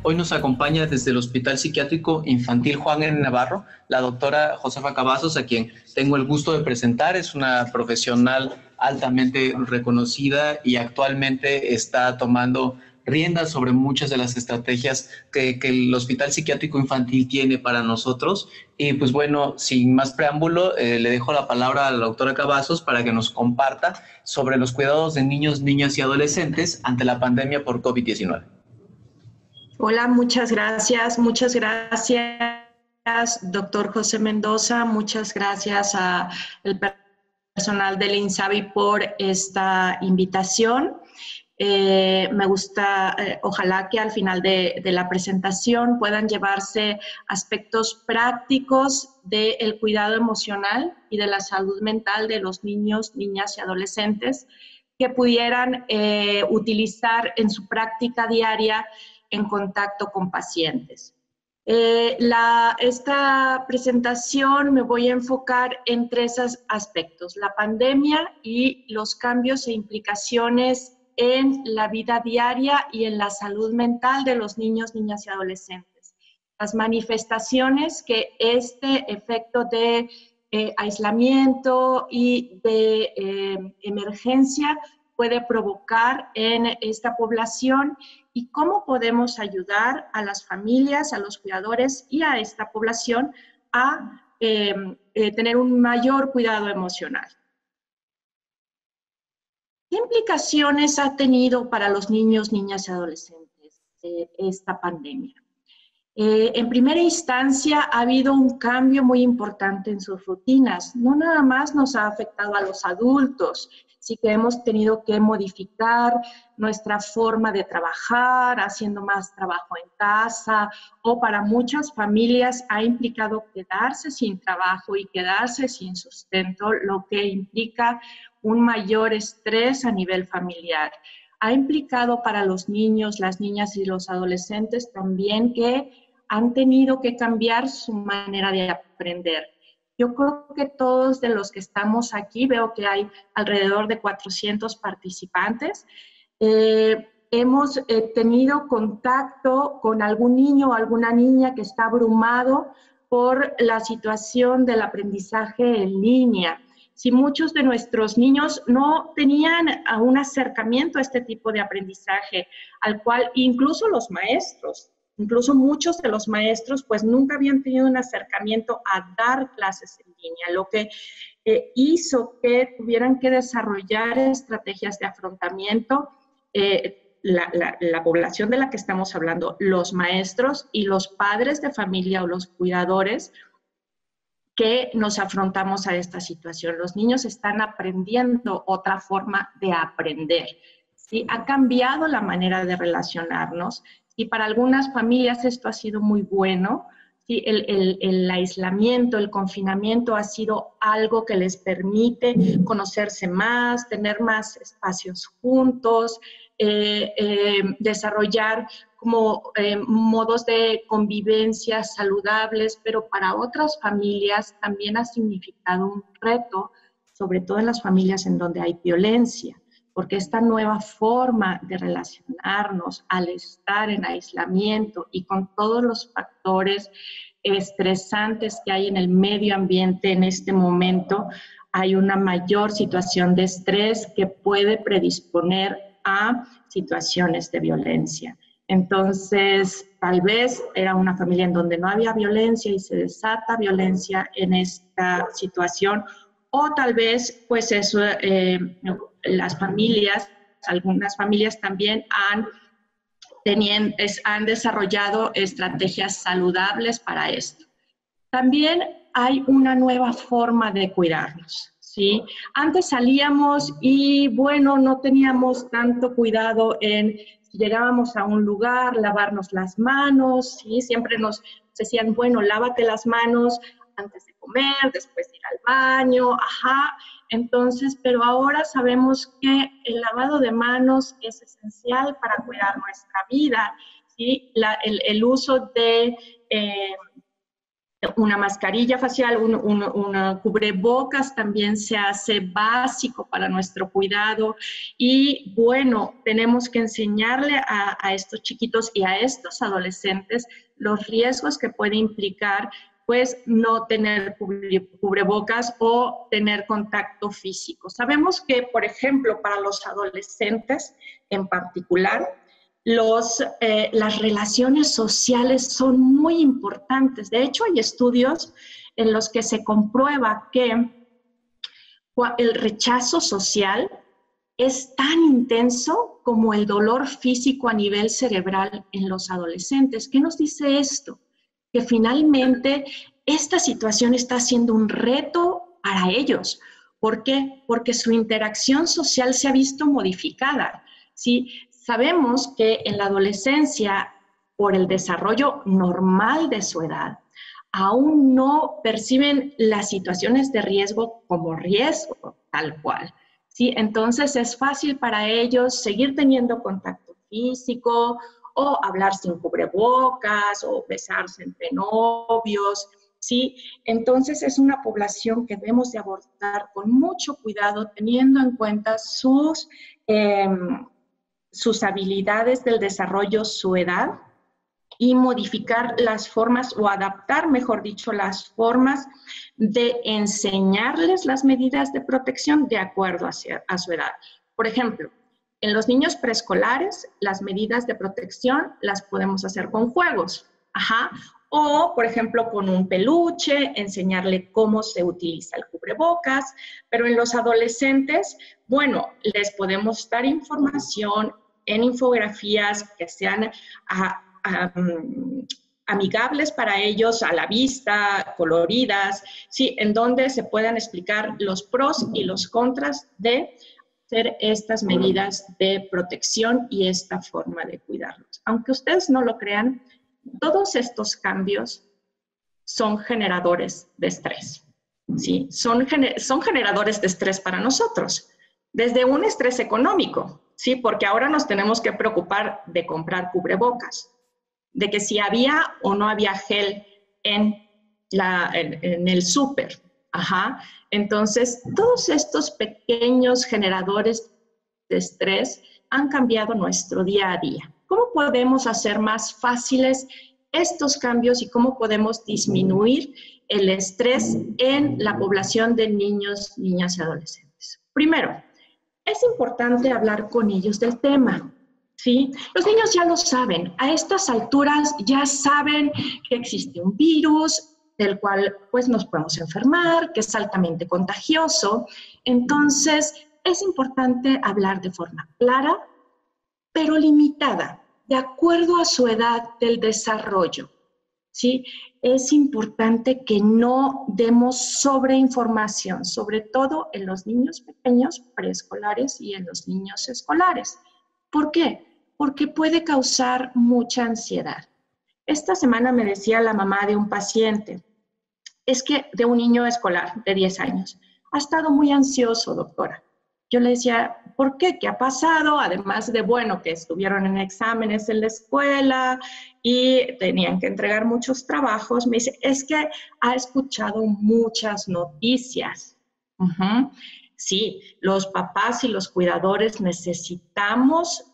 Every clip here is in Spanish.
Hoy nos acompaña desde el Hospital Psiquiátrico Infantil Juan N. Navarro la doctora Josefa Cavazos, a quien tengo el gusto de presentar. Es una profesional altamente reconocida y actualmente está tomando riendas sobre muchas de las estrategias que el Hospital Psiquiátrico Infantil tiene para nosotros. Y pues bueno, sin más preámbulo, le dejo la palabra a la doctora Cavazos para que nos comparta sobre los cuidados de niños, niñas y adolescentes ante la pandemia por COVID-19. Hola, muchas gracias, doctor José Mendoza, muchas gracias al personal del INSABI por esta invitación. Me gusta, ojalá que al final de la presentación puedan llevarse aspectos prácticos del cuidado emocional y de la salud mental de los niños, niñas y adolescentes que pudieran utilizar en su práctica diaria en contacto con pacientes. Esta presentación me voy a enfocar en tres aspectos: la pandemia y los cambios e implicaciones en la vida diaria y en la salud mental de los niños, niñas y adolescentes. Las manifestaciones que este efecto de aislamiento y de emergencia puede provocar en esta población y cómo podemos ayudar a las familias, a los cuidadores y a esta población a tener un mayor cuidado emocional. ¿Qué implicaciones ha tenido para los niños, niñas y adolescentes esta pandemia? En primera instancia, ha habido un cambio muy importante en sus rutinas. No nada más nos ha afectado a los adultos, sí que hemos tenido que modificar nuestra forma de trabajar, haciendo más trabajo en casa, o para muchas familias ha implicado quedarse sin trabajo y quedarse sin sustento, lo que implica un mayor estrés a nivel familiar. Ha implicado para los niños, las niñas y los adolescentes también que han tenido que cambiar su manera de aprender. Yo creo que todos de los que estamos aquí, veo que hay alrededor de 400 participantes, hemos tenido contacto con algún niño o alguna niña que está abrumado por la situación del aprendizaje en línea. Si muchos de nuestros niños no tenían un acercamiento a este tipo de aprendizaje, al cual incluso los maestros, incluso muchos de los maestros, pues nunca habían tenido un acercamiento a dar clases en línea, lo que hizo que tuvieran que desarrollar estrategias de afrontamiento. La población de la que estamos hablando, los maestros y los padres de familia o los cuidadores, que nos afrontamos a esta situación. Los niños están aprendiendo otra forma de aprender, ¿sí? Ha cambiado la manera de relacionarnos. Y para algunas familias esto ha sido muy bueno, ¿sí? El aislamiento, el confinamiento ha sido algo que les permite conocerse más, tener más espacios juntos, desarrollar como modos de convivencia saludables, pero para otras familias también ha significado un reto, sobre todo en las familias en donde hay violencia, porque esta nueva forma de relacionarnos al estar en aislamiento y con todos los factores estresantes que hay en el medio ambiente en este momento, hay una mayor situación de estrés que puede predisponer a situaciones de violencia. Entonces, tal vez era una familia en donde no había violencia y se desata violencia en esta situación, o tal vez, pues eso, las familias, algunas familias también han desarrollado estrategias saludables para esto. También hay una nueva forma de cuidarnos, ¿sí? Antes salíamos y, bueno, no teníamos tanto cuidado en si llegábamos a un lugar, lavarnos las manos, ¿sí? Siempre nos decían, bueno, lávate las manos antes de comer, después de ir al baño, ajá. Entonces, pero ahora sabemos que el lavado de manos es esencial para cuidar nuestra vida, ¿sí? El uso de Una mascarilla facial, una cubrebocas también se hace básico para nuestro cuidado. Y bueno, tenemos que enseñarle a estos chiquitos y a estos adolescentes los riesgos que puede implicar pues no tener cubrebocas o tener contacto físico. Sabemos que, por ejemplo, para los adolescentes en particular, las relaciones sociales son muy importantes. De hecho, hay estudios en los que se comprueba que el rechazo social es tan intenso como el dolor físico a nivel cerebral en los adolescentes. ¿Qué nos dice esto? Que finalmente esta situación está siendo un reto para ellos. ¿Por qué? Porque su interacción social se ha visto modificada, ¿sí? Sabemos que en la adolescencia, por el desarrollo normal de su edad, aún no perciben las situaciones de riesgo como riesgo, tal cual, ¿sí? Entonces es fácil para ellos seguir teniendo contacto físico o hablar sin cubrebocas o besarse entre novios, ¿sí? Entonces es una población que debemos de abordar con mucho cuidado, teniendo en cuenta sus habilidades del desarrollo, su edad, y modificar las formas o adaptar, mejor dicho, las formas de enseñarles las medidas de protección de acuerdo a su edad. Por ejemplo, en los niños preescolares, las medidas de protección las podemos hacer con juegos, o, por ejemplo, con un peluche, enseñarle cómo se utiliza el cubrebocas, pero en los adolescentes, bueno, les podemos dar información en infografías que sean amigables para ellos, a la vista, coloridas, ¿sí? En donde se puedan explicar los pros y los contras de hacer estas medidas de protección y esta forma de cuidarlos. Aunque ustedes no lo crean, todos estos cambios son generadores de estrés, ¿sí? Son generadores de estrés para nosotros, desde un estrés económico, ¿sí? Porque ahora nos tenemos que preocupar de comprar cubrebocas, de que si había o no había gel en el súper. Entonces, todos estos pequeños generadores de estrés han cambiado nuestro día a día. ¿Cómo podemos hacer más fáciles estos cambios y cómo podemos disminuir el estrés en la población de niños, niñas y adolescentes? Primero, es importante hablar con ellos del tema, ¿sí? Los niños ya lo saben. A estas alturas ya saben que existe un virus del cual pues nos podemos enfermar, que es altamente contagioso. Entonces, es importante hablar de forma clara, pero limitada, de acuerdo a su edad del desarrollo, ¿sí? Es importante que no demos sobreinformación, sobre todo en los niños pequeños preescolares y en los niños escolares. ¿Por qué? Porque puede causar mucha ansiedad. Esta semana me decía la mamá de un paciente, es que de un niño escolar de 10 años, ha estado muy ansioso, doctora. Yo le decía, ¿por qué? ¿Qué ha pasado? Además de, bueno, que estuvieron en exámenes en la escuela y tenían que entregar muchos trabajos. Me dice, es que ha escuchado muchas noticias. Sí, los papás y los cuidadores necesitamos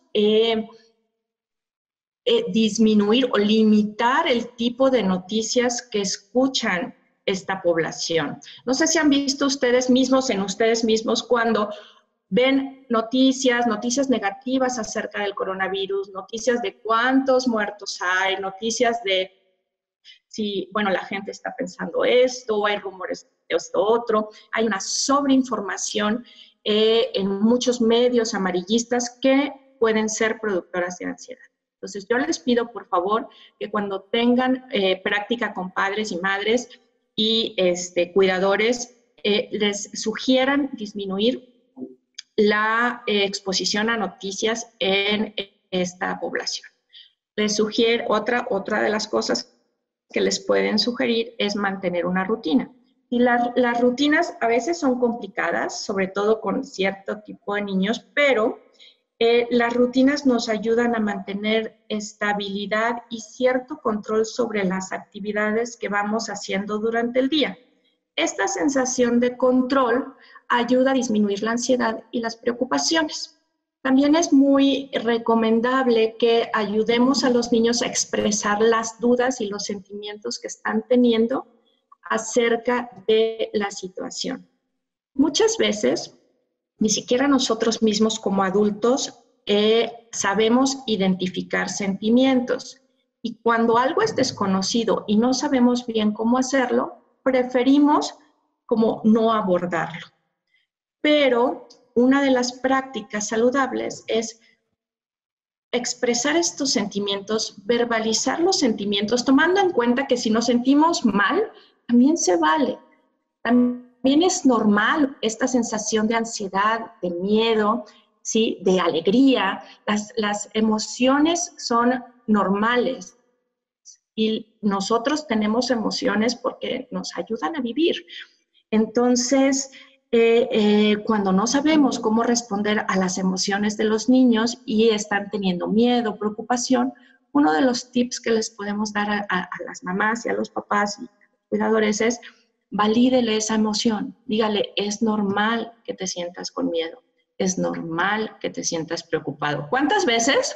disminuir o limitar el tipo de noticias que escuchan esta población. No sé si han visto ustedes mismos cuando ven noticias negativas acerca del coronavirus, noticias de cuántos muertos hay, noticias de si, bueno, la gente está pensando esto, hay rumores de esto otro, hay una sobreinformación en muchos medios amarillistas que pueden ser productoras de ansiedad. Entonces, yo les pido, por favor, que cuando tengan práctica con padres y madres y cuidadores, les sugieran disminuir la exposición a noticias en esta población. Les sugiero, otra de las cosas que les pueden sugerir es mantener una rutina. Y las rutinas a veces son complicadas, sobre todo con cierto tipo de niños, pero Las rutinas nos ayudan a mantener estabilidad y cierto control sobre las actividades que vamos haciendo durante el día. Esta sensación de control ayuda a disminuir la ansiedad y las preocupaciones. También es muy recomendable que ayudemos a los niños a expresar las dudas y los sentimientos que están teniendo acerca de la situación. Muchas veces, ni siquiera nosotros mismos como adultos sabemos identificar sentimientos. Y cuando algo es desconocido y no sabemos bien cómo hacerlo, preferimos como no abordarlo. Pero una de las prácticas saludables es expresar estos sentimientos, verbalizar los sentimientos, tomando en cuenta que si nos sentimos mal, también se vale. También es normal esta sensación de ansiedad, de miedo, ¿sí? De alegría. Las emociones son normales y nosotros tenemos emociones porque nos ayudan a vivir. Entonces, cuando no sabemos cómo responder a las emociones de los niños y están teniendo miedo, preocupación, uno de los tips que les podemos dar a las mamás y a los papás y cuidadores es valídele esa emoción. Dígale, es normal que te sientas con miedo, es normal que te sientas preocupado. ¿Cuántas veces,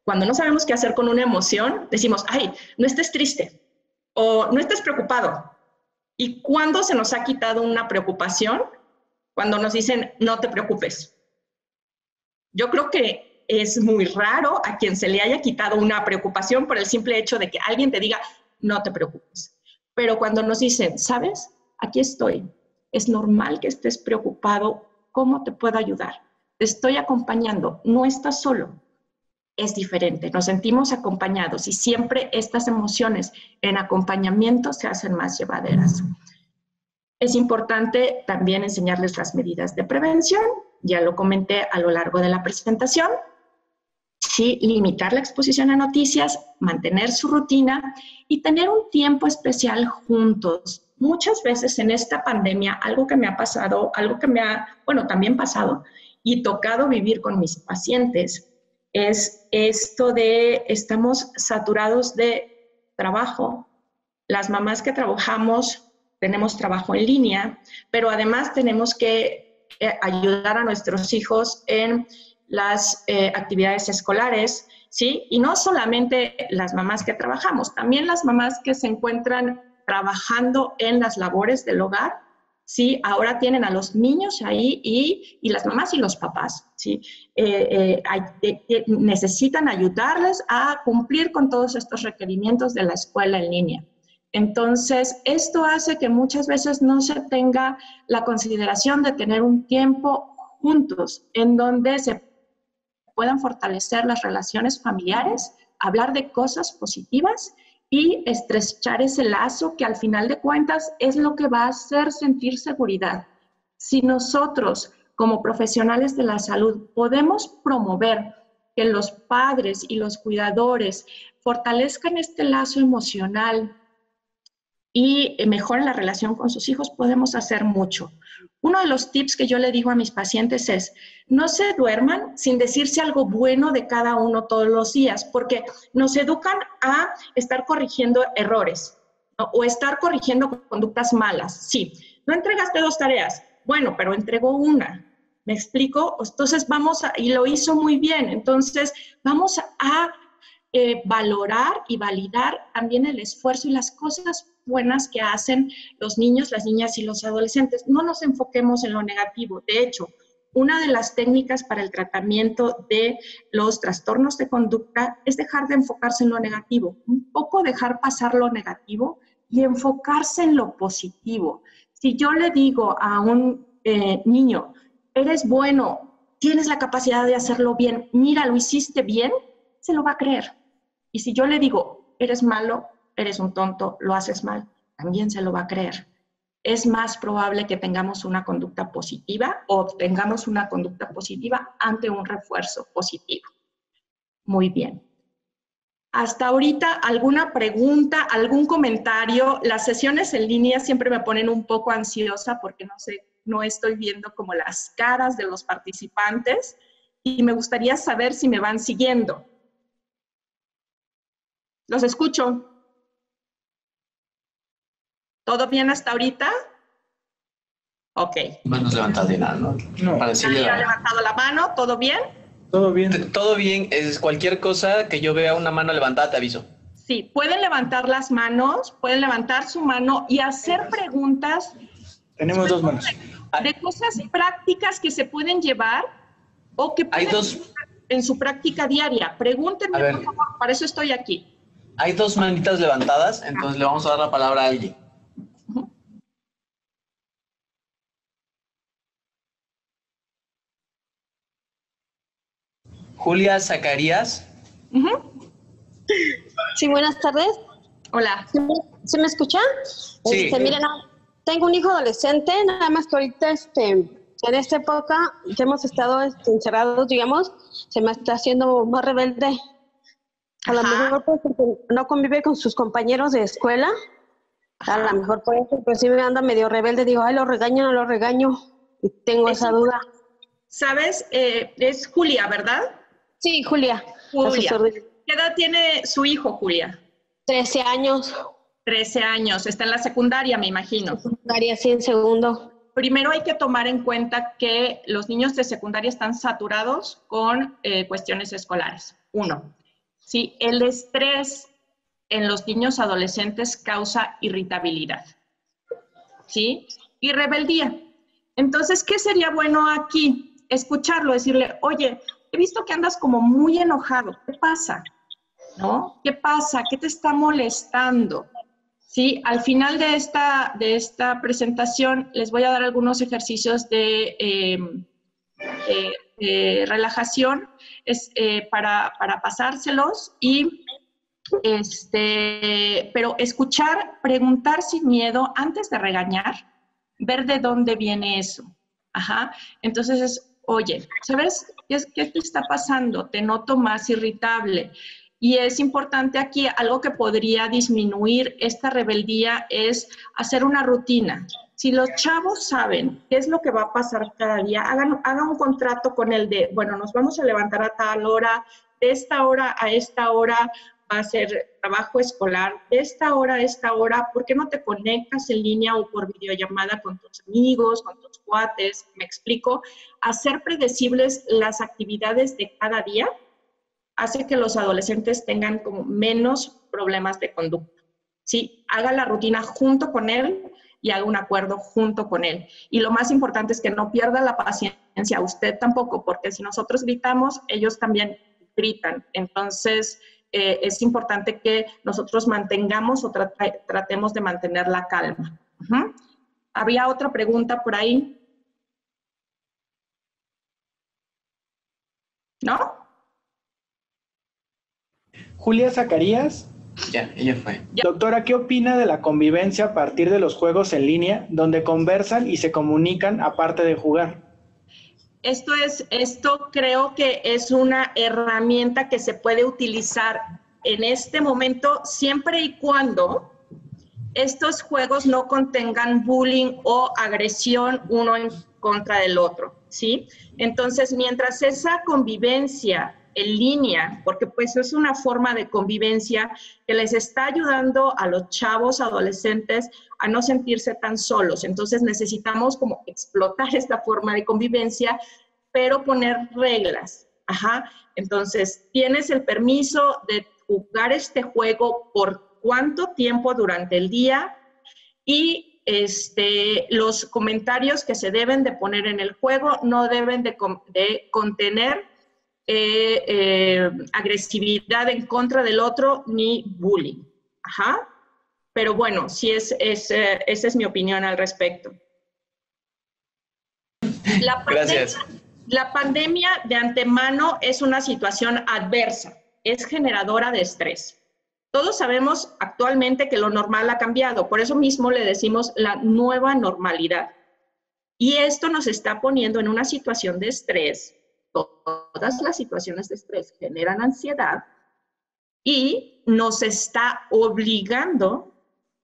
cuando no sabemos qué hacer con una emoción, decimos, ay, no estés triste o no estés preocupado? ¿Y cuándo se nos ha quitado una preocupación? Cuando nos dicen, no te preocupes. Yo creo que es muy raro a quien se le haya quitado una preocupación por el simple hecho de que alguien te diga, no te preocupes. Pero cuando nos dicen, ¿sabes? Aquí estoy. Es normal que estés preocupado. ¿Cómo te puedo ayudar? Te estoy acompañando. No estás solo. Es diferente. Nos sentimos acompañados y siempre estas emociones en acompañamiento se hacen más llevaderas. Es importante también enseñarles las medidas de prevención. Ya lo comenté a lo largo de la presentación. Sí, limitar la exposición a noticias, mantener su rutina y tener un tiempo especial juntos. Muchas veces en esta pandemia, algo que me ha pasado, también pasado y tocado vivir con mis pacientes, es esto de estamos saturados de trabajo. Las mamás que trabajamos tenemos trabajo en línea, pero además tenemos que ayudar a nuestros hijos en las actividades escolares, ¿sí? Y no solamente las mamás que trabajamos, también las mamás que se encuentran trabajando en las labores del hogar, ¿sí? Ahora tienen a los niños ahí y las mamás y los papás, ¿sí? Necesitan ayudarles a cumplir con todos estos requerimientos de la escuela en línea. Entonces, esto hace que muchas veces no se tenga la consideración de tener un tiempo juntos en donde se puedan fortalecer las relaciones familiares, hablar de cosas positivas y estrechar ese lazo que al final de cuentas es lo que va a hacer sentir seguridad. Si nosotros, como profesionales de la salud, podemos promover que los padres y los cuidadores fortalezcan este lazo emocional y mejoren la relación con sus hijos, podemos hacer mucho. Uno de los tips que yo le digo a mis pacientes es, no se duerman sin decirse algo bueno de cada uno todos los días, porque nos educan a estar corrigiendo errores, ¿no? O estar corrigiendo conductas malas. Sí, no entregaste 2 tareas, bueno, pero entregó una. ¿Me explico? Entonces y lo hizo muy bien, entonces vamos a valorar y validar también el esfuerzo y las cosas buenas que hacen los niños, las niñas y los adolescentes. No nos enfoquemos en lo negativo. De hecho, una de las técnicas para el tratamiento de los trastornos de conducta es dejar de enfocarse en lo negativo, un poco dejar pasar lo negativo y enfocarse en lo positivo. Si yo le digo a un niño, eres bueno, tienes la capacidad de hacerlo bien, mira, lo hiciste bien, se lo va a creer. Y si yo le digo, eres malo, eres un tonto, lo haces mal, también se lo va a creer. Es más probable que tengamos una conducta positiva o obtengamos una conducta positiva ante un refuerzo positivo. Muy bien. Hasta ahorita, ¿alguna pregunta, algún comentario? Las sesiones en línea siempre me ponen un poco ansiosa porque no estoy viendo como las caras de los participantes. y me gustaría saber si me van siguiendo. Los escucho. ¿Todo bien hasta ahorita? Ok. Manos levantadas de nada, ¿no? No. Para decirle ¿Nadie ha levantado la mano? ¿Todo bien? Todo bien. todo bien, es cualquier cosa que yo vea una mano levantada, te aviso. Sí, pueden levantar las manos, pueden levantar su mano y hacer preguntas. Tenemos dos manos. De cosas prácticas que se pueden llevar o que pueden en su práctica diaria. Pregúntenme, por favor, para eso estoy aquí. Hay dos manitas levantadas, entonces le vamos a dar la palabra a alguien. Julia Zacarías. Sí, buenas tardes. Hola. ¿Se me escucha? Sí. Miren, tengo un hijo adolescente, nada más que ahorita en esta época que hemos estado encerrados, digamos, se me está haciendo más rebelde. A lo mejor pues, porque no convive con sus compañeros de escuela. A lo mejor por eso, pues sí me anda medio rebelde. Digo, ay, lo regaño, no lo regaño. Y tengo esa duda. ¿Sabes? Es Julia, ¿verdad? Sí, Julia. Julia. ¿Qué edad tiene su hijo, Julia? 13 años. 13 años. Está en la secundaria, me imagino. Secundaria, sí, en segundo. Primero hay que tomar en cuenta que los niños de secundaria están saturados con cuestiones escolares. Uno, ¿sí? El estrés en los niños adolescentes causa irritabilidad, ¿sí? Y rebeldía. Entonces, ¿qué sería bueno aquí? Escucharlo, decirle, oye, he visto que andas como muy enojado. ¿Qué pasa? ¿No? ¿Qué pasa? ¿Qué te está molestando? Sí, al final de esta presentación les voy a dar algunos ejercicios de relajación para pasárselos pero escuchar, preguntar sin miedo antes de regañar, ver de dónde viene eso. Ajá. Entonces oye, ¿sabes qué te está pasando? Te noto más irritable. Y es importante aquí, algo que podría disminuir esta rebeldía es hacer una rutina. Si los chavos saben qué es lo que va a pasar cada día, hagan un contrato con el de, bueno, nos vamos a levantar a tal hora, de esta hora a esta hora va a ser trabajo escolar, de esta hora a esta hora, ¿por qué no te conectas en línea o por videollamada con tus amigos, con tus cuates? Me explico. Hacer predecibles las actividades de cada día hace que los adolescentes tengan como menos problemas de conducta, ¿sí? Haga la rutina junto con él y haga un acuerdo junto con él. Y lo más importante es que no pierda la paciencia, usted tampoco, porque si nosotros gritamos, ellos también gritan. Entonces, es importante que nosotros mantengamos o tratemos de mantener la calma. ¿Había otra pregunta por ahí? ¿No? Julia Zacarías. Ya, ella fue. Doctora, ¿qué opina de la convivencia a partir de los juegos en línea, donde conversan y se comunican aparte de jugar? Esto creo que es una herramienta que se puede utilizar en este momento siempre y cuando estos juegos no contengan bullying o agresión uno en contra del otro, ¿sí? Entonces, mientras esa convivencia en línea, porque pues es una forma de convivencia que les está ayudando a los chavos adolescentes a no sentirse tan solos. Entonces necesitamos como explotar esta forma de convivencia, pero poner reglas. Ajá. Entonces, tienes el permiso de jugar este juego por cuánto tiempo durante el día y los comentarios que se deben de poner en el juego no deben de contener agresividad en contra del otro ni bullying. Ajá. Pero bueno, sí esa es mi opinión al respecto. Gracias. La pandemia de antemano es una situación adversa, es generadora de estrés. Todos sabemos actualmente que lo normal ha cambiado, por eso mismo le decimos la nueva normalidad. Y esto nos está poniendo en una situación de estrés. Todas las situaciones de estrés generan ansiedad y nos está obligando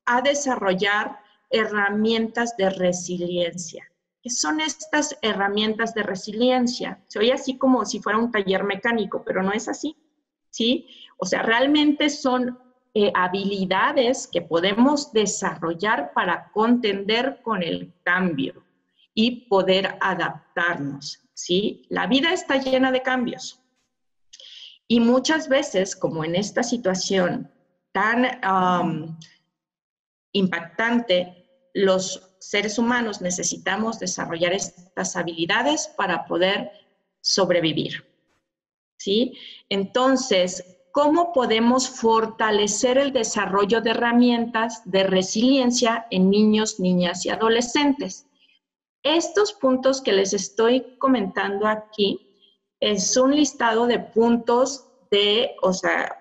a desarrollar herramientas de resiliencia. ¿Qué son estas herramientas de resiliencia? Se oye así como si fuera un taller mecánico, pero no es así, ¿sí? O sea, realmente son habilidades que podemos desarrollar para contender con el cambio y poder adaptarnos, ¿sí? La vida está llena de cambios. Y muchas veces, como en esta situación tan impactante, los seres humanos necesitamos desarrollar estas habilidades para poder sobrevivir, ¿sí? Entonces, ¿cómo podemos fortalecer el desarrollo de herramientas de resiliencia en niños, niñas y adolescentes? Estos puntos que les estoy comentando aquí es un listado de puntos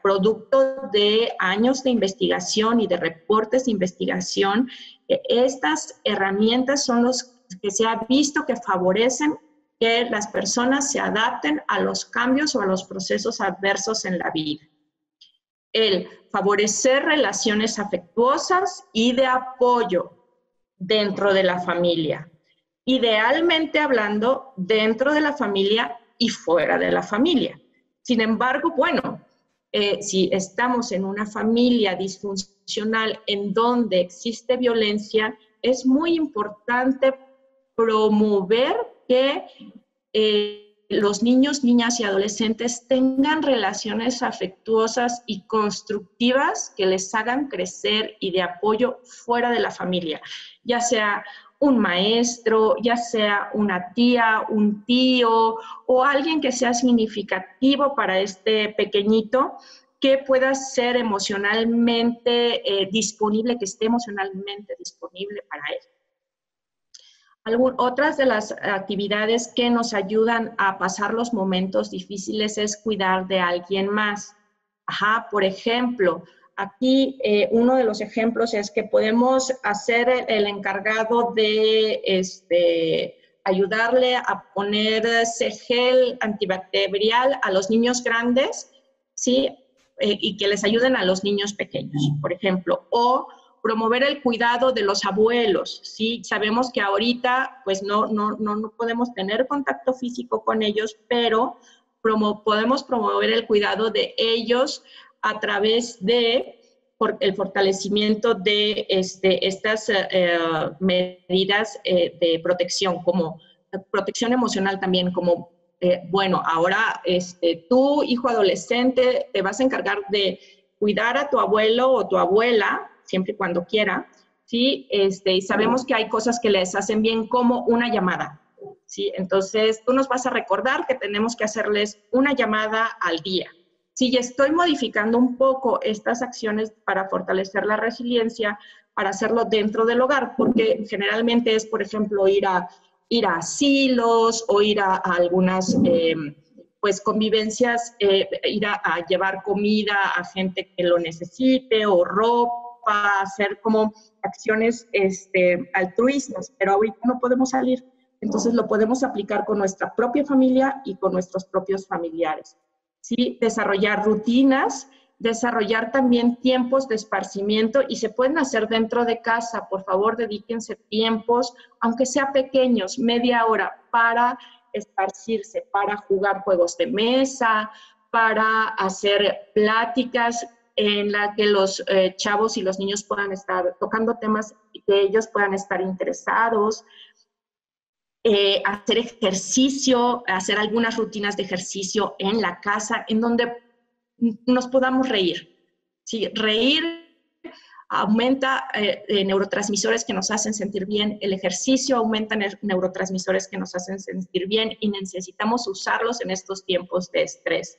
producto de años de investigación y de reportes de investigación. Estas herramientas son los que se ha visto que favorecen que las personas se adapten a los cambios o a los procesos adversos en la vida. El favorecer relaciones afectuosas y de apoyo dentro de la familia. Idealmente hablando, dentro de la familia y fuera de la familia. Sin embargo, bueno, si estamos en una familia disfuncional en donde existe violencia, es muy importante promover que los niños, niñas y adolescentes tengan relaciones afectuosas y constructivas que les hagan crecer y de apoyo fuera de la familia, ya sea un maestro, ya sea una tía, un tío o alguien que sea significativo para este pequeñito, que pueda ser emocionalmente disponible, que esté emocionalmente disponible para él. Otras de las actividades que nos ayudan a pasar los momentos difíciles es cuidar de alguien más. Por ejemplo, aquí uno de los ejemplos es que podemos hacer el encargado de ayudarle a ponerse gel antibacterial a los niños grandes, ¿sí? Y que les ayuden a los niños pequeños, por ejemplo. O promover el cuidado de los abuelos, ¿sí? Sabemos que ahorita pues no podemos tener contacto físico con ellos, pero podemos promover el cuidado de ellos a través de el fortalecimiento de estas medidas de protección, como protección emocional también, como, bueno, ahora tú, hijo adolescente, te vas a encargar de cuidar a tu abuelo o tu abuela, siempre y cuando quiera, ¿sí? Y sabemos que hay cosas que les hacen bien, como una llamada, ¿sí? Entonces, tú nos vas a recordar que tenemos que hacerles una llamada al día. Sí, y estoy modificando un poco estas acciones para fortalecer la resiliencia, para hacerlo dentro del hogar, porque generalmente es, por ejemplo, ir a asilos o ir a algunas pues convivencias, ir a llevar comida a gente que lo necesite o ropa, hacer como acciones altruistas, pero ahorita no podemos salir, entonces lo podemos aplicar con nuestra propia familia y con nuestros propios familiares. ¿Sí? Desarrollar rutinas, desarrollar también tiempos de esparcimiento y se pueden hacer dentro de casa. Por favor, dedíquense tiempos, aunque sea pequeños, media hora, para esparcirse, para jugar juegos de mesa, para hacer pláticas en las que los chavos y los niños puedan estar tocando temas que ellos puedan estar interesados. Hacer ejercicio, hacer algunas rutinas de ejercicio en la casa, en donde nos podamos reír. Sí, reír aumenta neurotransmisores que nos hacen sentir bien, el ejercicio aumenta neurotransmisores que nos hacen sentir bien y necesitamos usarlos en estos tiempos de estrés.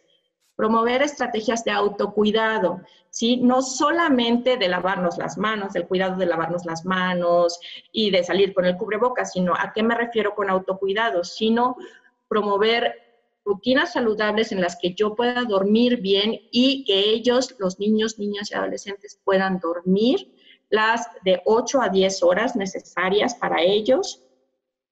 Promover estrategias de autocuidado, ¿sí? No solamente de lavarnos las manos, del cuidado de lavarnos las manos y de salir con el cubrebocas, sino ¿a qué me refiero con autocuidado? Sino promover rutinas saludables en las que yo pueda dormir bien y que ellos, los niños, niñas y adolescentes, puedan dormir las de 8 a 10 horas necesarias para ellos,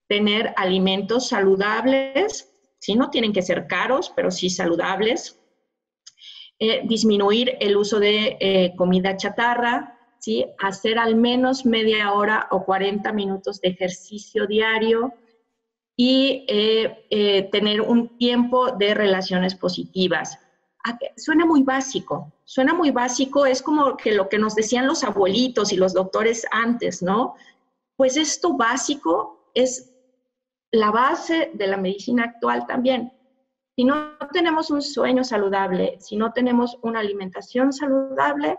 tener alimentos saludables, ¿sí? No tienen que ser caros, pero sí saludables. Disminuir el uso de comida chatarra, ¿sí? Hacer al menos media hora o 40 minutos de ejercicio diario y tener un tiempo de relaciones positivas. Suena muy básico, es como que lo que nos decían los abuelitos y los doctores antes, ¿no? Pues esto básico es la base de la medicina actual también. Si no tenemos un sueño saludable, si no tenemos una alimentación saludable,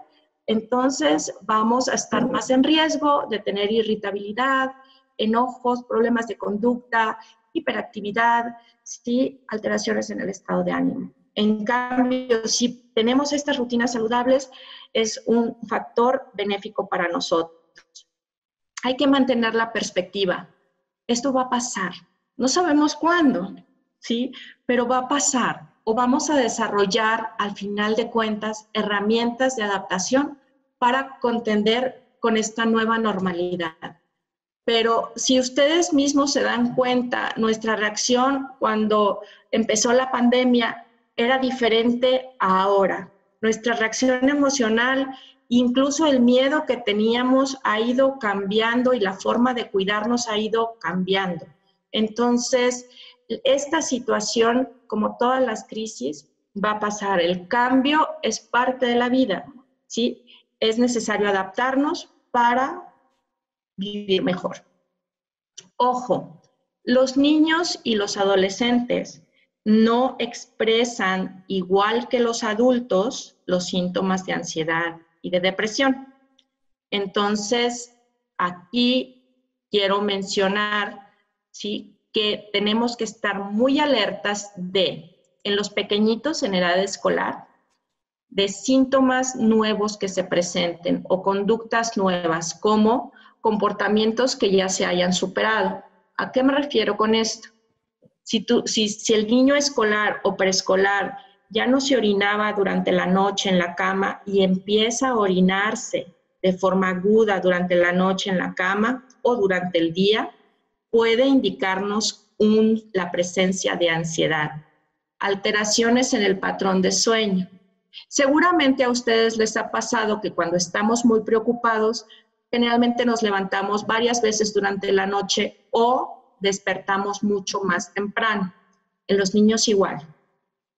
entonces vamos a estar más en riesgo de tener irritabilidad, enojos, problemas de conducta, hiperactividad, ¿sí? Alteraciones en el estado de ánimo. En cambio, si tenemos estas rutinas saludables, es un factor benéfico para nosotros. Hay que mantener la perspectiva. Esto va a pasar. No sabemos cuándo, ¿sí? Pero va a pasar. O vamos a desarrollar, al final de cuentas, herramientas de adaptación para contender con esta nueva normalidad. Pero si ustedes mismos se dan cuenta, nuestra reacción cuando empezó la pandemia era diferente a ahora. Nuestra reacción emocional, incluso el miedo que teníamos, ha ido cambiando y la forma de cuidarnos ha ido cambiando. Entonces, esta situación, como todas las crisis, va a pasar. El cambio es parte de la vida, ¿sí? Es necesario adaptarnos para vivir mejor. Ojo, los niños y los adolescentes no expresan, igual que los adultos, los síntomas de ansiedad y de depresión. Entonces, aquí quiero mencionar, ¿sí?, que tenemos que estar muy alertas en los pequeñitos en edad escolar, de síntomas nuevos que se presenten o conductas nuevas, como comportamientos que ya se hayan superado. ¿A qué me refiero con esto? Si el niño escolar o preescolar ya no se orinaba durante la noche en la cama y empieza a orinarse de forma aguda durante la noche en la cama o durante el día, puede indicarnos la presencia de ansiedad, alteraciones en el patrón de sueño. Seguramente a ustedes les ha pasado que cuando estamos muy preocupados, generalmente nos levantamos varias veces durante la noche o despertamos mucho más temprano. En los niños igual,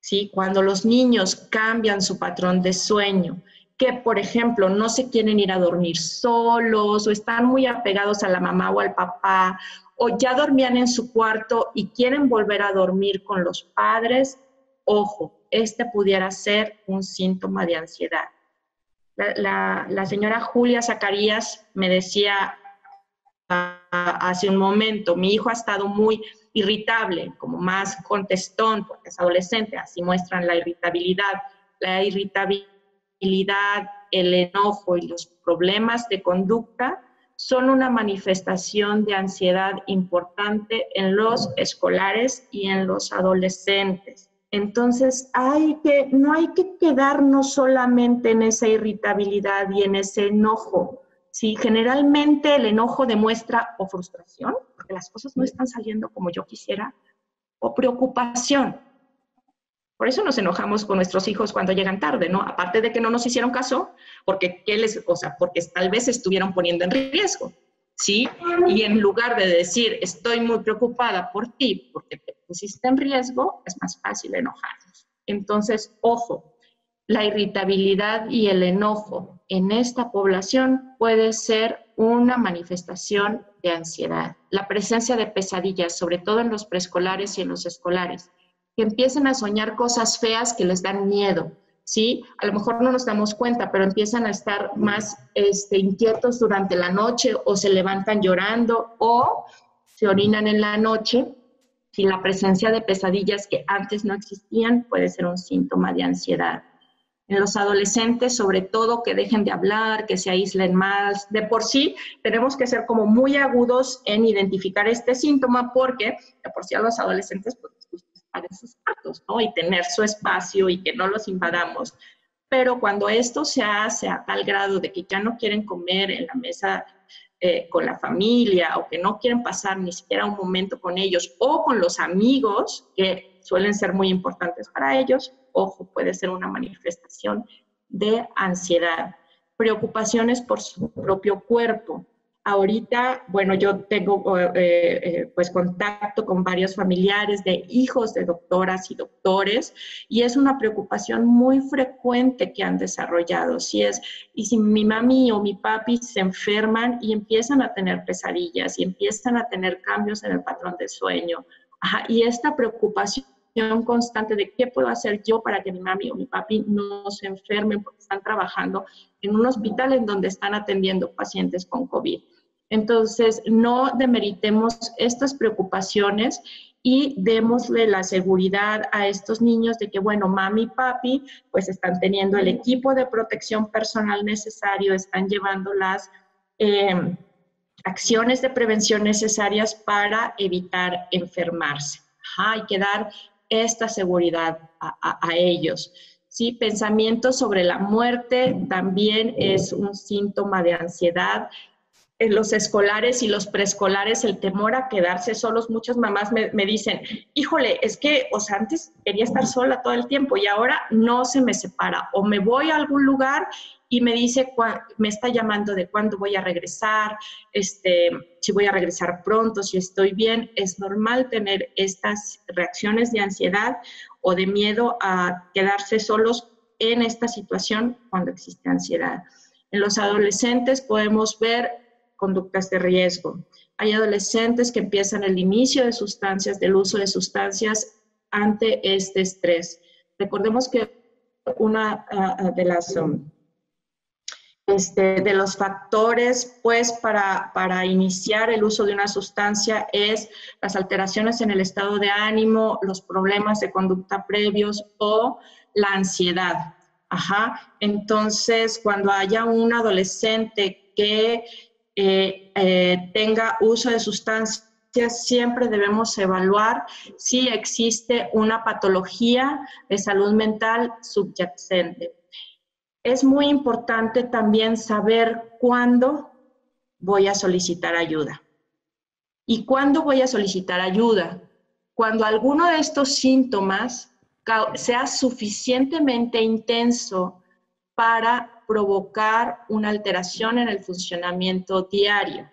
¿sí? Cuando los niños cambian su patrón de sueño, que por ejemplo no se quieren ir a dormir solos o están muy apegados a la mamá o al papá o ya dormían en su cuarto y quieren volver a dormir con los padres, ojo, este pudiera ser un síntoma de ansiedad. La señora Julia Zacarías me decía hace un momento, mi hijo ha estado muy irritable, como más contestón, porque es adolescente, así muestran la irritabilidad. La irritabilidad, el enojo y los problemas de conducta son una manifestación de ansiedad importante en los escolares y en los adolescentes. Entonces, no hay que quedarnos solamente en esa irritabilidad y en ese enojo. ¿Sí? Generalmente el enojo demuestra o frustración, porque las cosas no están saliendo como yo quisiera, o preocupación. Por eso nos enojamos con nuestros hijos cuando llegan tarde, ¿no? Aparte de que no nos hicieron caso, porque tal vez se estuvieron poniendo en riesgo, ¿sí? Y en lugar de decir, estoy muy preocupada por ti, porque te pusiste en riesgo, es más fácil enojarnos. Entonces, ojo, la irritabilidad y el enojo en esta población puede ser una manifestación de ansiedad. La presencia de pesadillas, sobre todo en los preescolares y en los escolares, que empiecen a soñar cosas feas que les dan miedo, ¿sí? A lo mejor no nos damos cuenta, pero empiezan a estar más inquietos durante la noche o se levantan llorando o se orinan en la noche. Si la presencia de pesadillas que antes no existían puede ser un síntoma de ansiedad. En los adolescentes, sobre todo, que dejen de hablar, que se aíslen más. De por sí, tenemos que ser como muy agudos en identificar este síntoma porque de por sí a los adolescentes pues, estar en sus cuartos, ¿no? Y tener su espacio y que no los invadamos. Pero cuando esto se hace a tal grado de que ya no quieren comer en la mesa con la familia o que no quieren pasar ni siquiera un momento con ellos o con los amigos, que suelen ser muy importantes para ellos, ojo, puede ser una manifestación de ansiedad. preocupaciones por su propio cuerpo. Ahorita, bueno, yo tengo pues contacto con varios familiares de hijos de doctoras y doctores, y es una preocupación muy frecuente que han desarrollado. Y si mi mami o mi papi se enferman y empiezan a tener pesadillas y empiezan a tener cambios en el patrón de sueño, y esta preocupación constante de qué puedo hacer yo para que mi mami o mi papi no se enfermen porque están trabajando en un hospital en donde están atendiendo pacientes con COVID. Entonces, no demeritemos estas preocupaciones y démosle la seguridad a estos niños de que, bueno, mami y papi pues están teniendo el equipo de protección personal necesario, están llevando las acciones de prevención necesarias para evitar enfermarse. Hay que dar esta seguridad a ellos. ¿Sí? Pensamiento sobre la muerte también es un síntoma de ansiedad. En los escolares y los preescolares, el temor a quedarse solos, muchas mamás me dicen, híjole, es que, o sea, antes quería estar sola todo el tiempo y ahora no se me separa. O me voy a algún lugar y me dice, me está llamando de cuándo voy a regresar, si voy a regresar pronto, si estoy bien. Es normal tener estas reacciones de ansiedad o de miedo a quedarse solos en esta situación cuando existe ansiedad. En los adolescentes podemos ver conductas de riesgo. Hay adolescentes que empiezan el inicio de sustancias, del uso de sustancias ante este estrés. Recordemos que una de los factores pues para iniciar el uso de una sustancia es las alteraciones en el estado de ánimo, los problemas de conducta previos o la ansiedad. Entonces, cuando haya un adolescente que tenga uso de sustancias, siempre debemos evaluar si existe una patología de salud mental subyacente. Es muy importante también saber cuándo voy a solicitar ayuda. ¿Y cuándo voy a solicitar ayuda? Cuando alguno de estos síntomas sea suficientemente intenso para provocar una alteración en el funcionamiento diario.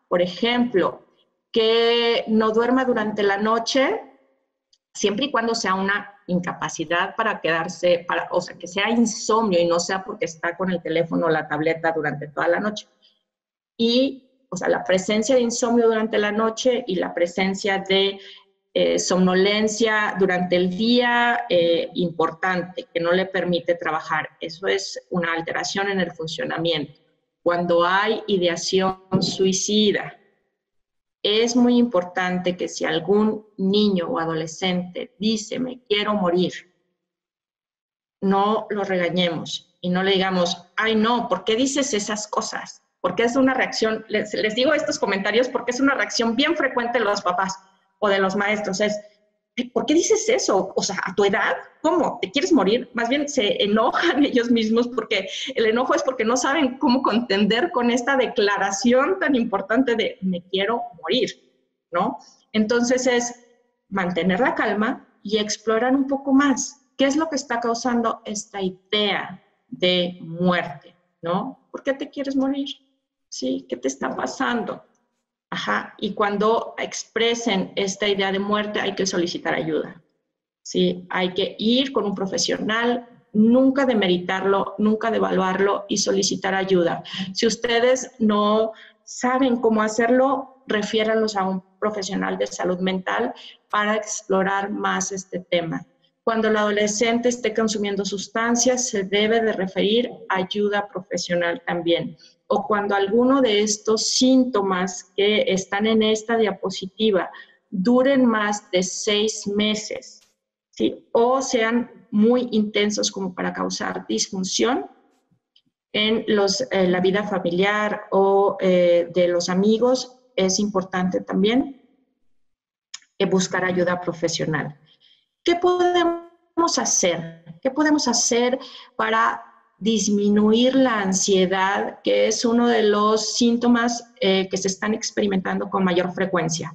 Por ejemplo, que no duerma durante la noche, siempre y cuando sea una incapacidad para quedarse, o sea, que sea insomnio y no sea porque está con el teléfono o la tableta durante toda la noche. Y, o sea, la presencia de insomnio durante la noche y la presencia de somnolencia durante el día, importante, que no le permite trabajar. Eso es una alteración en el funcionamiento. Cuando hay ideación suicida, es muy importante que si algún niño o adolescente dice, me quiero morir, no lo regañemos y no le digamos, ay no, ¿por qué dices esas cosas? Porque es una reacción, les digo estos comentarios porque es una reacción bien frecuente de los papás o de los maestros, es, ¿por qué dices eso? O sea, ¿a tu edad? ¿Cómo? ¿Te quieres morir? Más bien se enojan ellos mismos porque el enojo es porque no saben cómo contender con esta declaración tan importante de me quiero morir, ¿no? Entonces es mantener la calma y explorar un poco más qué es lo que está causando esta idea de muerte, ¿no? ¿Por qué te quieres morir? ¿Sí? ¿Qué te está pasando? Y cuando expresen esta idea de muerte hay que solicitar ayuda, ¿sí? Hay que ir con un profesional, nunca demeritarlo, nunca devaluarlo y solicitar ayuda. Si ustedes no saben cómo hacerlo, refiéranlos a un profesional de salud mental para explorar más este tema. Cuando el adolescente esté consumiendo sustancias, se debe de referir a ayuda profesional también. O cuando alguno de estos síntomas que están en esta diapositiva duren más de 6 meses, ¿sí? O sean muy intensos como para causar disfunción en la vida familiar o de los amigos, es importante también buscar ayuda profesional. ¿Qué podemos hacer? ¿Qué podemos hacer para disminuir la ansiedad, que es uno de los síntomas que se están experimentando con mayor frecuencia?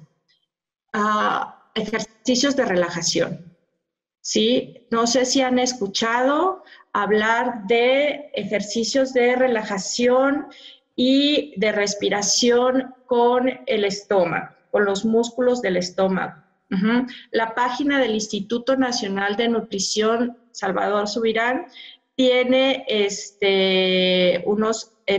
Ejercicios de relajación, ¿sí? No sé si han escuchado hablar de ejercicios de relajación y de respiración con el estómago, con los músculos del estómago. La página del Instituto Nacional de Nutrición Salvador Subirán tiene,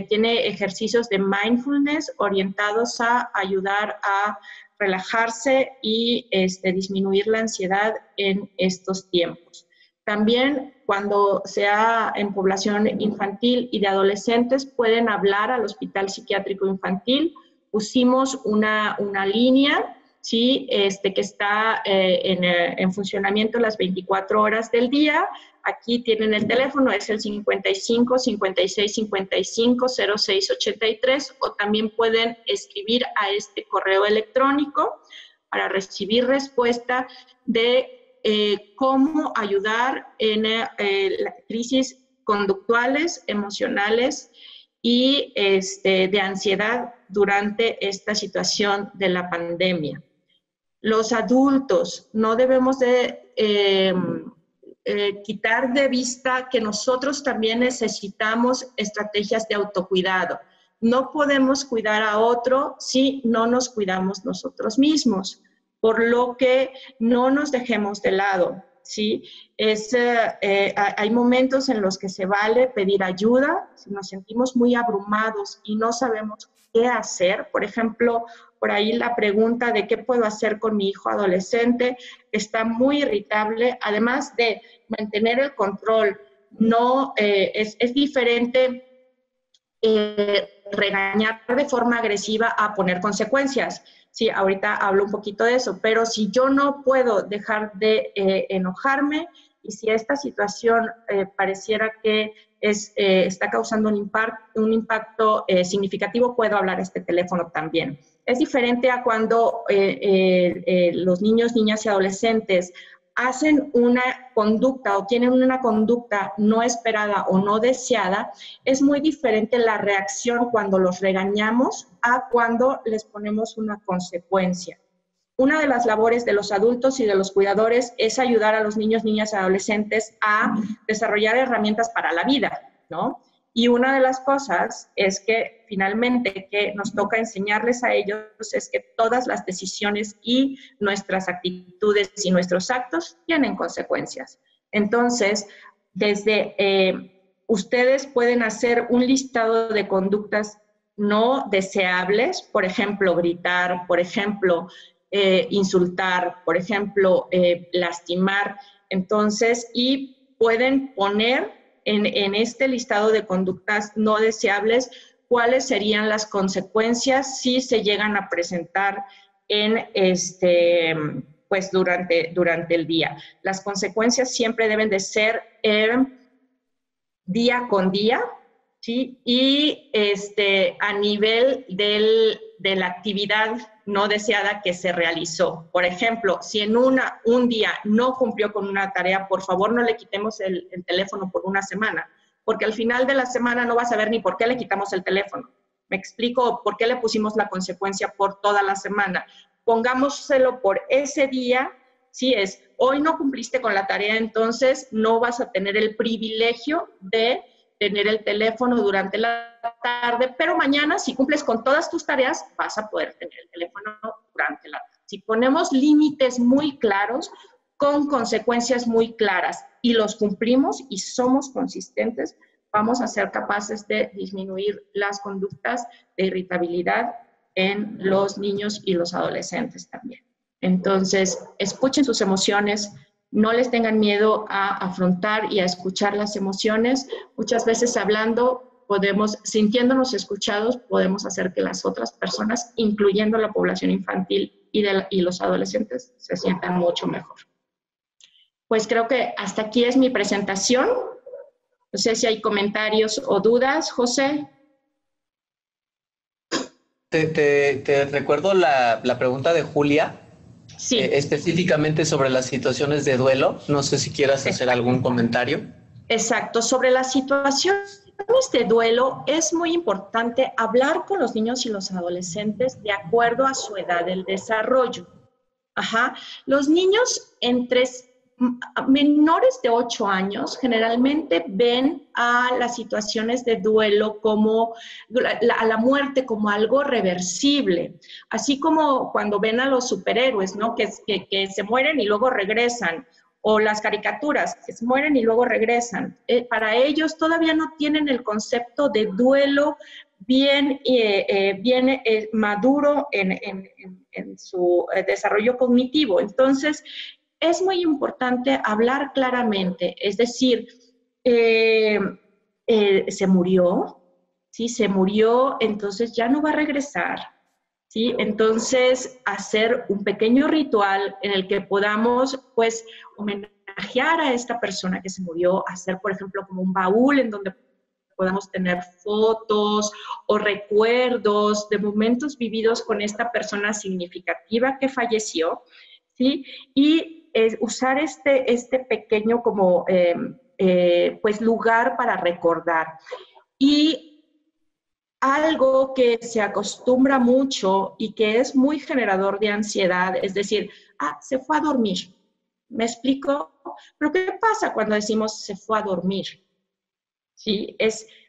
tiene ejercicios de mindfulness orientados a ayudar a relajarse y disminuir la ansiedad en estos tiempos. También cuando sea en población infantil y de adolescentes pueden hablar al Hospital Psiquiátrico Infantil. Pusimos una línea, ¿sí? Que está en funcionamiento las 24 horas del día. Aquí tienen el teléfono, es el 55 56 55 06 83, o también pueden escribir a este correo electrónico para recibir respuesta de cómo ayudar en crisis conductuales, emocionales y de ansiedad durante esta situación de la pandemia. Los adultos no debemos de quitar de vista que nosotros también necesitamos estrategias de autocuidado. No podemos cuidar a otro si no nos cuidamos nosotros mismos, por lo que no nos dejemos de lado, ¿sí? Hay momentos en los que se vale pedir ayuda, si nos sentimos muy abrumados y no sabemos qué hacer. Por ejemplo, por ahí la pregunta de qué puedo hacer con mi hijo adolescente está muy irritable, además de mantener el control. No, es diferente regañar de forma agresiva a poner consecuencias. Sí, ahorita hablo un poquito de eso, pero si yo no puedo dejar de enojarme y si esta situación pareciera que está causando un impacto significativo, puedo hablar a este teléfono también. Es diferente a cuando los niños, niñas y adolescentes hacen una conducta o tienen una conducta no esperada o no deseada. Es muy diferente la reacción cuando los regañamos a cuando les ponemos una consecuencia. Una de las labores de los adultos y de los cuidadores es ayudar a los niños, niñas y adolescentes a desarrollar herramientas para la vida, ¿no? Y una de las cosas es que finalmente que nos toca enseñarles a ellos es que todas las decisiones y nuestras actitudes y nuestros actos tienen consecuencias. Entonces, desde ustedes pueden hacer un listado de conductas no deseables, por ejemplo, gritar, por ejemplo, insultar, por ejemplo, lastimar. Entonces, y pueden poner en este listado de conductas no deseables cuáles serían las consecuencias si se llegan a presentar en pues durante el día. Las consecuencias siempre deben de ser día con día, ¿sí? Y a nivel de la actividad no deseada que se realizó. Por ejemplo, si en un día no cumplió con una tarea, por favor no le quitemos el teléfono por una semana, porque al final de la semana no va a saber ni por qué le quitamos el teléfono. Me explico por qué le pusimos la consecuencia por toda la semana. Pongámoselo por ese día. Si es, hoy no cumpliste con la tarea, entonces no vas a tener el privilegio de tener el teléfono durante la tarde, pero mañana, si cumples con todas tus tareas, vas a poder tener el teléfono durante la tarde. Si ponemos límites muy claros, con consecuencias muy claras, y los cumplimos y somos consistentes, vamos a ser capaces de disminuir las conductas de irritabilidad en los niños y los adolescentes también. Entonces, escuchen sus emociones, no les tengan miedo a afrontar y a escuchar las emociones. Muchas veces hablando, sintiéndonos escuchados, podemos hacer que las otras personas, incluyendo la población infantil y los adolescentes, se sientan mucho mejor. Pues creo que hasta aquí es mi presentación. No sé si hay comentarios o dudas, José. Te recuerdo la pregunta de Julia. Sí. Específicamente sobre las situaciones de duelo. No sé si quieras hacer algún comentario. Exacto. Sobre las situaciones de duelo es muy importante hablar con los niños y los adolescentes de acuerdo a su edad del desarrollo. Los niños entre menores de 8 años generalmente ven a las situaciones de duelo como, a la muerte como algo reversible, así como cuando ven a los superhéroes, ¿no? Que se mueren y luego regresan, o las caricaturas, que se mueren y luego regresan. Para ellos todavía no tienen el concepto de duelo bien maduro en su desarrollo cognitivo. Entonces, es muy importante hablar claramente, es decir, se murió, ¿sí? Se murió, entonces ya no va a regresar, ¿sí? Entonces, hacer un pequeño ritual en el que podamos, pues, homenajear a esta persona que se murió, hacer, por ejemplo, como un baúl en donde podamos tener fotos o recuerdos de momentos vividos con esta persona significativa que falleció, ¿sí? Y usar este pequeño como, pues, lugar para recordar. Y algo que se acostumbra mucho y que es muy generador de ansiedad, es decir, se fue a dormir. ¿Me explico? Pero ¿qué pasa cuando decimos se fue a dormir? ¿Sí?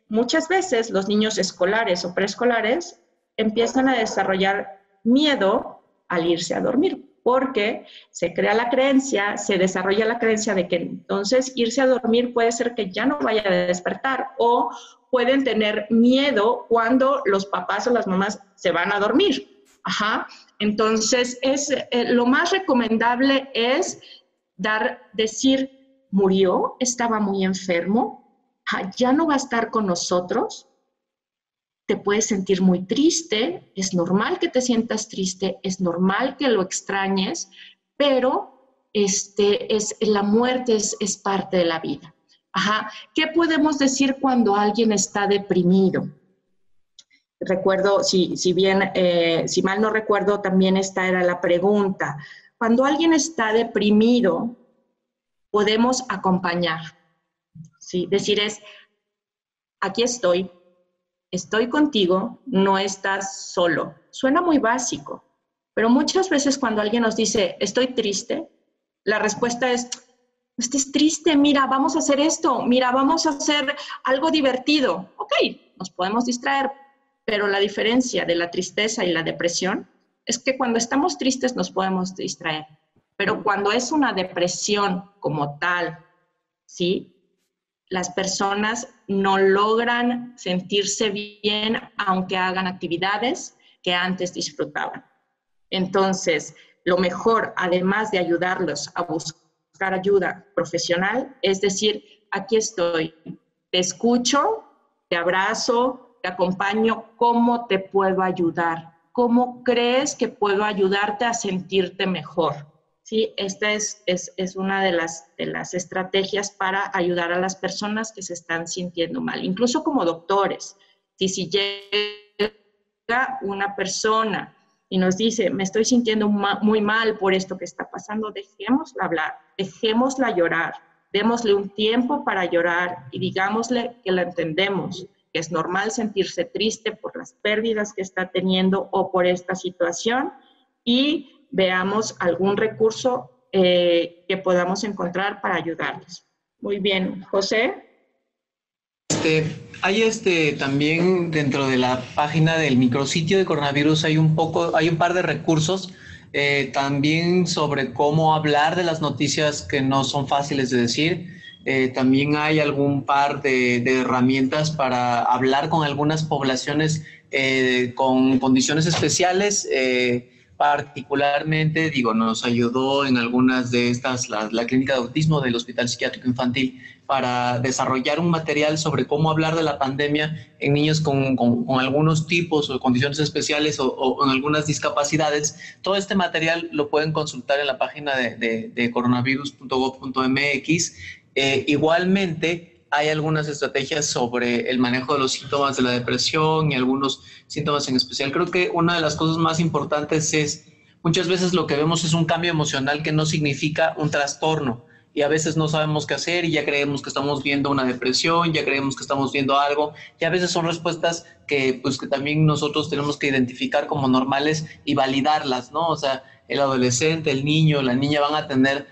Muchas veces los niños escolares o preescolares empiezan a desarrollar miedo al irse a dormir, porque se crea la creencia, se desarrolla la creencia de que entonces irse a dormir puede ser que ya no vaya a despertar, o pueden tener miedo cuando los papás o las mamás se van a dormir. Ajá. Entonces, lo más recomendable es decir, murió, estaba muy enfermo, ya no va a estar con nosotros, te puedes sentir muy triste, es normal que te sientas triste, es normal que lo extrañes, pero la muerte es parte de la vida. Ajá. ¿Qué podemos decir cuando alguien está deprimido? Recuerdo, si mal no recuerdo, también esta era la pregunta. Cuando alguien está deprimido, podemos acompañar, ¿sí? Decir aquí estoy contigo, no estás solo. Suena muy básico, pero muchas veces cuando alguien nos dice, estoy triste, la respuesta es, no estés triste, mira, vamos a hacer esto, mira, vamos a hacer algo divertido. Ok, nos podemos distraer, pero la diferencia de la tristeza y la depresión es que cuando estamos tristes nos podemos distraer, pero cuando es una depresión como tal, ¿sí? Las personas no logran sentirse bien aunque hagan actividades que antes disfrutaban. Entonces, lo mejor, además de ayudarlos a buscar ayuda profesional, es decir, aquí estoy, te escucho, te abrazo, te acompaño, ¿cómo te puedo ayudar? ¿Cómo crees que puedo ayudarte a sentirte mejor? Sí, esta es una de las estrategias para ayudar a las personas que se están sintiendo mal, incluso como doctores. Si llega una persona y nos dice, me estoy sintiendo muy mal por esto que está pasando, dejémosla hablar, dejémosla llorar, démosle un tiempo para llorar y digámosle que la entendemos, que es normal sentirse triste por las pérdidas que está teniendo o por esta situación, y veamos algún recurso que podamos encontrar para ayudarles. Muy bien, José. Hay también dentro de la página del micrositio de coronavirus hay un par de recursos también sobre cómo hablar de las noticias que no son fáciles de decir. También hay algún par de herramientas para hablar con algunas poblaciones con condiciones especiales. Particularmente, nos ayudó en algunas de estas la Clínica de Autismo del Hospital Psiquiátrico Infantil para desarrollar un material sobre cómo hablar de la pandemia en niños con algunos tipos o condiciones especiales o en algunas discapacidades. Todo este material lo pueden consultar en la página de coronavirus.gov.mx. Igualmente, hay algunas estrategias sobre el manejo de los síntomas de la depresión y algunos síntomas en especial. Creo que una de las cosas más importantes es, muchas veces lo que vemos es un cambio emocional que no significa un trastorno, y a veces no sabemos qué hacer y ya creemos que estamos viendo una depresión, ya creemos que estamos viendo algo, y a veces son respuestas que también nosotros tenemos que identificar como normales y validarlas, ¿no? O sea, el adolescente, el niño, la niña van a tener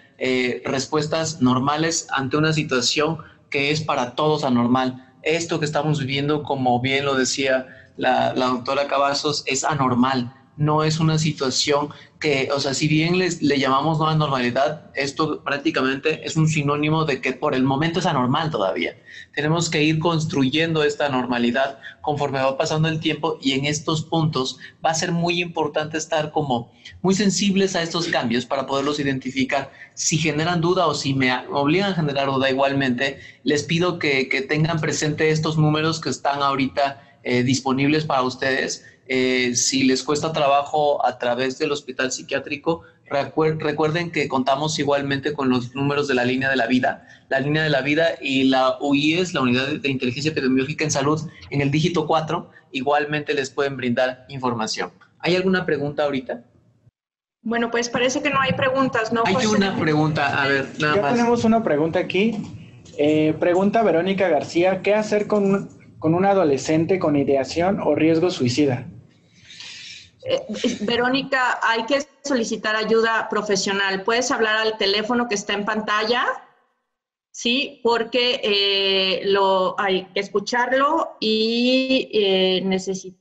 respuestas normales ante una situación que es para todos anormal. Esto que estamos viviendo, como bien lo decía la doctora Cavazos, es anormal. No es una situación que, o sea, si bien le llamamos nueva normalidad, esto prácticamente es un sinónimo de que por el momento es anormal todavía. Tenemos que ir construyendo esta normalidad conforme va pasando el tiempo, y en estos puntos va a ser muy importante estar como muy sensibles a estos cambios para poderlos identificar. Si generan duda o si me obligan a generar duda igualmente, les pido que tengan presente estos números que están ahorita disponibles para ustedes. Si les cuesta trabajo a través del hospital psiquiátrico, recuerden que contamos igualmente con los números de la línea de la vida. La línea de la vida y la UIES, la Unidad de Inteligencia Epidemiológica en Salud, en el dígito 4, igualmente les pueden brindar información. ¿Hay alguna pregunta ahorita? Bueno, pues parece que no hay preguntas, ¿no, Hay José? una pregunta, a ver, nada Ya más. tenemos una pregunta aquí. Pregunta Verónica García, ¿qué hacer con un adolescente con ideación o riesgo suicida? Verónica, hay que solicitar ayuda profesional. ¿Puedes hablar al teléfono que está en pantalla? Sí, porque hay que escucharlo y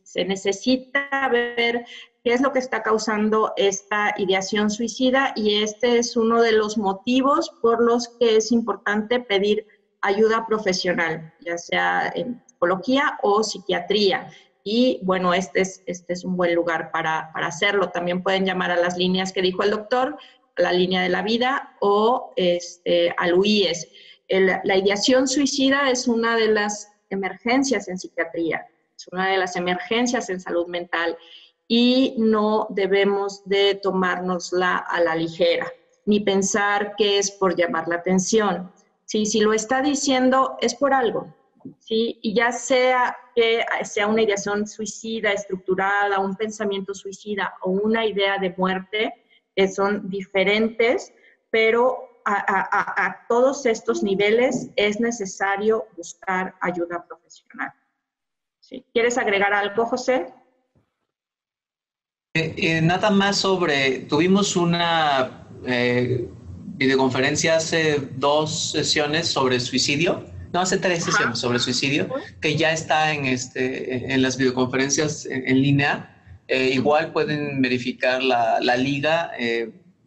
se necesita ver qué es lo que está causando esta ideación suicida, y este es uno de los motivos por los que es importante pedir ayuda profesional, ya sea en psicología o psiquiatría. Y bueno, este es un buen lugar para hacerlo. También pueden llamar a las líneas que dijo el doctor, la línea de la vida o al UIES. La ideación suicida es una de las emergencias en psiquiatría, es una de las emergencias en salud mental, y no debemos de tomárnosla a la ligera, ni pensar que es por llamar la atención. Sí, si lo está diciendo es por algo. ¿Sí? Y ya sea que sea una ideación suicida estructurada, un pensamiento suicida o una idea de muerte, que son diferentes, pero a todos estos niveles es necesario buscar ayuda profesional. ¿Sí? ¿Quieres agregar algo, José? Nada más tuvimos una videoconferencia hace 2 sesiones sobre suicidio. No, hace 3 sesiones sobre suicidio, que ya está en las videoconferencias en línea. Igual pueden verificar la liga.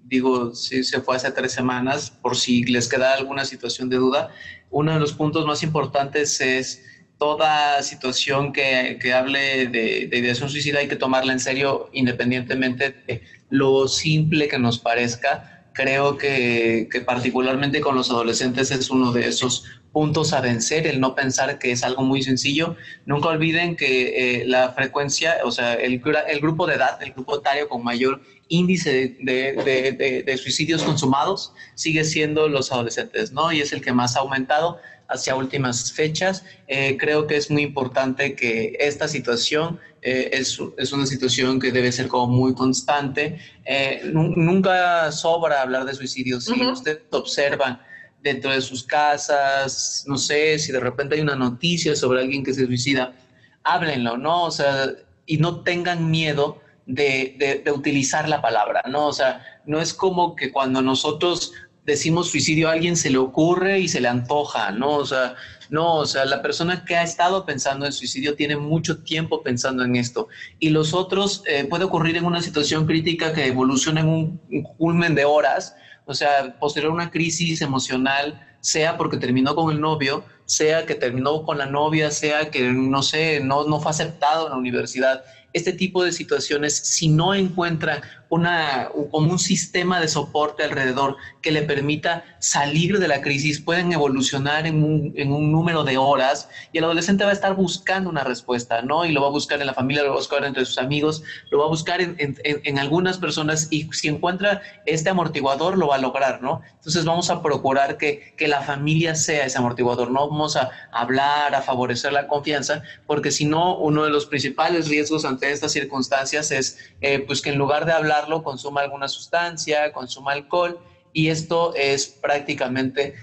Digo, sí, se fue hace 3 semanas, por si les queda alguna situación de duda. Uno de los puntos más importantes es toda situación que hable de ideación suicida, hay que tomarla en serio independientemente de lo simple que nos parezca. Creo que particularmente con los adolescentes es uno de esos puntos a vencer, el no pensar que es algo muy sencillo. Nunca olviden que la frecuencia, o sea, el grupo de edad, el grupo etario con mayor índice de suicidios consumados sigue siendo los adolescentes, ¿no? Y es el que más ha aumentado hacia últimas fechas. Creo que es muy importante que esta situación es una situación que debe ser como muy constante. Nunca sobra hablar de suicidios. Si ustedes observan dentro de sus casas, no sé, si de repente hay una noticia sobre alguien que se suicida, háblenlo, ¿no? O sea, y no tengan miedo de utilizar la palabra, ¿no? O sea, no es como que cuando nosotros decimos suicidio a alguien se le ocurre y se le antoja, ¿no? O sea, no, o sea, la persona que ha estado pensando en suicidio tiene mucho tiempo pensando en esto. Y los otros puede ocurrir en una situación crítica que evoluciona en un culmen de horas, o sea, posterior a una crisis emocional, sea porque terminó con el novio, sea que terminó con la novia, sea que, no sé, no fue aceptado en la universidad. Este tipo de situaciones, si no encuentran como un sistema de soporte alrededor que le permita salir de la crisis, pueden evolucionar en un número de horas, y el adolescente va a estar buscando una respuesta, ¿no? Y lo va a buscar en la familia, lo va a buscar entre sus amigos, lo va a buscar en algunas personas, y si encuentra este amortiguador, lo va a lograr, ¿no? Entonces vamos a procurar que la familia sea ese amortiguador, no vamos a hablar, a favorecer la confianza, porque si no, uno de los principales riesgos ante estas circunstancias es pues que en lugar de hablarlo, consuma alguna sustancia, consuma alcohol, y esto es prácticamente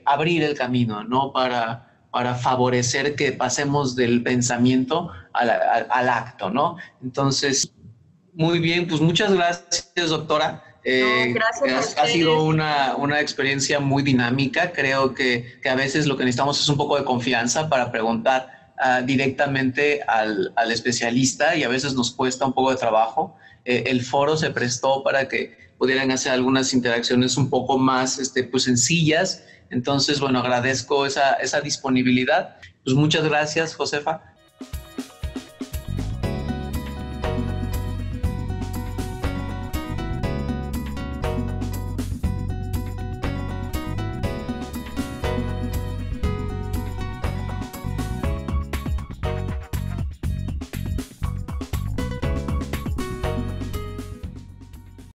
abrir el camino, ¿no? Para favorecer que pasemos del pensamiento al acto, ¿no? Entonces, muy bien, pues muchas gracias, doctora. Gracias ha sido una experiencia muy dinámica. Creo que a veces lo que necesitamos es un poco de confianza para preguntar directamente al especialista, y a veces nos cuesta un poco de trabajo. El foro se prestó para que pudieran hacer algunas interacciones un poco más pues sencillas. Entonces, bueno, agradezco esa disponibilidad. Pues muchas gracias, Josefa.